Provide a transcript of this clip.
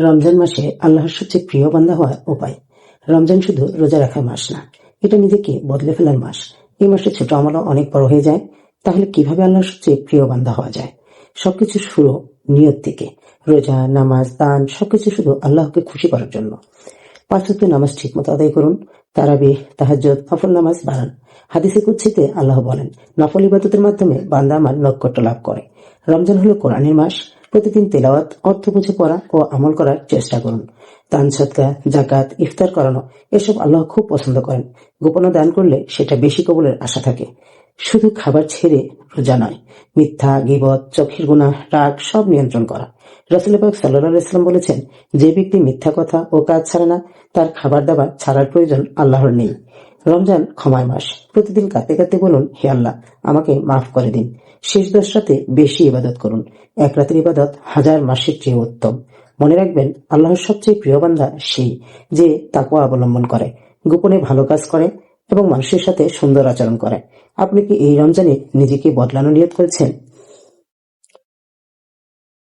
রমজান মাসে আল্লাহর সবচেয়ে প্রিয় বান্দা হওয়ার উপায়। রমজান শুধু রোজা রাখার মাস না, এটা নিজেকে বদলে ফেলার মাস। এই মাসে ছোট আমলও অনেক বড় হয়ে যায়। তাহলে কিভাবে আল্লাহর সবচেয়ে প্রিয় বান্দা হওয়া যায়? সবকিছু শুরু নিয়ত থেকে। রোজা, নামাজ, দান সবকিছু শুধু আল্লাহকে খুশি করার জন্য। 5 ওয়াক্ত নামাজ ঠিক মতো আদায় করুন। তারাবিহ, তাহাজ্জুদ, নফল নামাজ বাড়ান। হাদিসে কুদসিতে আল্লাহ বলেন, নফল ইবাদতের মাধ্যমে বান্দা আমার নৈকট্য লাভ করে। রমজান হলো কোরআনের মাস। প্রতিদিন তেলাওয়াত, অর্থ বুঝে পড়া ও আমল করার চেষ্টা করুন। দান, সদকা, জাকাত, ইফতার করানো এসব আল্লাহ খুব পছন্দ করেন। গোপনে দান করলে সেটা বেশি কবুলের আশা থাকে। শুধু খাবার ছেড়ে রোজা নয়, মিথ্যা, গীবত, চোখের গুনাহ, রাগ সব নিয়ন্ত্রণ করা। রাসূল পাক সাল্লাল্লাহু আলাইহি ওয়াসাল্লাম বলেছেন, যে ব্যক্তি মিথ্যা কথা ও কাজ ছাড়ে না, তার খাবার দাবার ছাড়ার প্রয়োজন আল্লাহর নেই। রমজান ক্ষমার মাস। প্রতিদিন কাঁদতে কাঁদতে বলুন, হে আল্লাহ, আমাকে মাফ করে দিন। শেষ 10 রাতে বেশি ইবাদত করুন। এক রাতের ইবাদত 1000 মাসের চেয়ে উত্তম। মনে রাখবেন, আল্লাহর সবচেয়ে প্রিয় বান্দা সেই যে তাকওয়া অবলম্বন করে, গোপনে ভালো কাজ করে এবং মানুষের সাথে সুন্দর আচরণ করে। আপনি কি এই রমজানে নিজেকে বদলানো নিয়ত করেছেন?